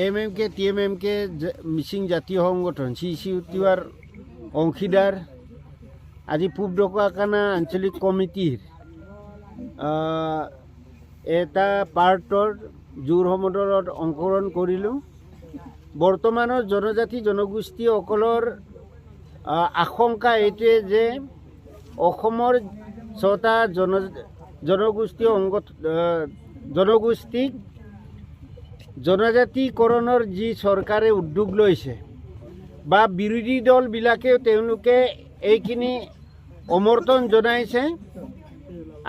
এমএমকে TMMK Mising জাতীয় সংগঠন CCUTR অংশীদাৰ আজি পূব ঢকুৱাখানা আঞ্চলিক কমিটিৰ এটা পাৰ্টৰ যোৰহাটত অংশগ্ৰহণ কৰিলোঁ। বৰ্তমানৰ জনজাতি জনগোষ্ঠীসকলৰ আশংকা এইটোৱে যে অসমৰ 6টা জনগোষ্ঠীক জনজাতিকৰণৰ যি চৰকাৰে উদ্যোগ লৈছে বা বিৰোধী দলবিলাকেও তেওঁলোকে এইখিনি সমৰ্থন জনাইছে।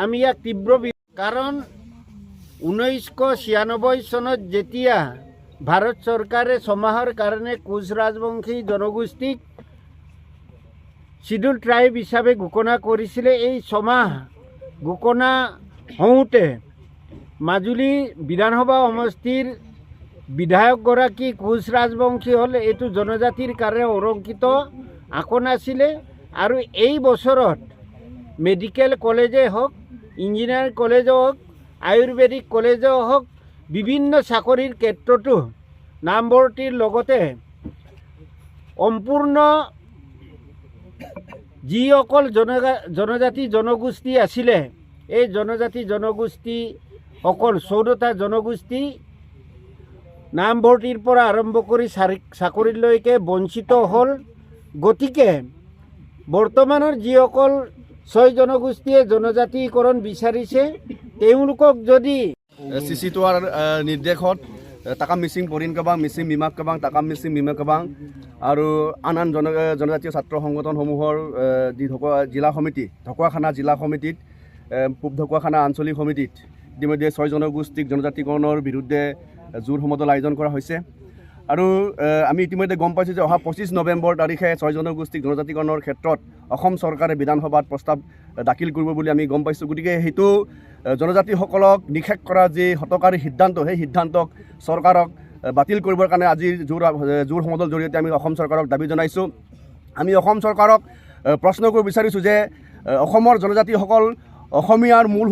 আমি ইয়াক তীব্ৰ কাৰণ 1996 চনত যেতিয়া ভাৰত চৰকাৰে ছমাহৰ কাৰণে কোচ ৰাজবংশী জনগোষ্ঠীক শিডিউল ট্ৰাইব হিচাপে ঘোষণা কৰিছিলে, এই ছমাহ ঘোষণা হওঁতে মাজুলী বিধানসভা সমষ্টিৰ বিধায়কগৰাকী কোচ ৰাজবংশী হ'ল। এইটো জনজাতিৰ কাৰণে সুৰক্ষিত আসন আছিলে আৰু এই বছৰত মেডিকেল কলেজেই হওক, ইঞ্জিনিয়াৰিং কলেজেই হওক, আয়ুৰ্বেদিক কলেজেই হওক, বিভিন্ন চাকৰিৰ ক্ষেত্ৰতো নামভৰ্তিৰ লগতে সম্পূৰ্ণ যিসকল জনজাতি জনগোষ্ঠী আছিলে, এই জনজাতি জনগোষ্ঠীসকল 14টা জনগোষ্ঠী নামভৰ্তিৰ পৰা আৰম্ভ কৰি চাকৰিলৈকে বঞ্চিত হ'ল। গতিকে বৰ্তমানৰ যিসকল 6 জনগোষ্ঠীয়ে জনজাতিকৰণ বিচাৰিছে তেওঁলোকক যদি CCUTR নিৰ্দেশত টাকাম মিচিং পৰিণ কাবাং, মিচিং মিমাক কাবাং, টাকাম মিচিং মিমাক কাবাং আৰু আন জনজাতীয় ছাত্ৰ সংগঠনসমূহৰ যি জিলা সমিতি ঢকুৱাখানা জিলা সমিতিত পূব ঢকুৱাখানা আঞ্চলিক সমিতিত ইতিমধ্যে 6 জনগোষ্ঠীক জনজাতিকৰণৰ বিৰুদ্ধে জোৰ সমদল আয়োজন কৰা হৈছে। আৰু আমি ইতিমধ্যে গম পাইছোঁ যে অহা 25 নৱেম্বৰ তাৰিখে 6 জনগোষ্ঠীক জনজাতিকৰণৰ ক্ষেত্ৰত অসম চৰকাৰে বিধানসভাত প্ৰস্তাৱ দাখিল কৰিব বুলি আমি গম পাইছোঁ। গতিকে সেইটো জনজাতিসকলক নিষেধ কৰা যি হতকাৰী সিদ্ধান্ত, সেই সিদ্ধান্তক চৰকাৰক বাতিল কৰিবৰ কাৰণে আজিৰ জোৰ সমদলৰ জৰিয়তে আমি অসম চৰকাৰক দাবী জনাইছোঁ। আমি অসম চৰকাৰক প্ৰশ্ন কৰিব বিচাৰিছোঁ যে অসমৰ জনজাতিসকল অসমীয়াৰ মূল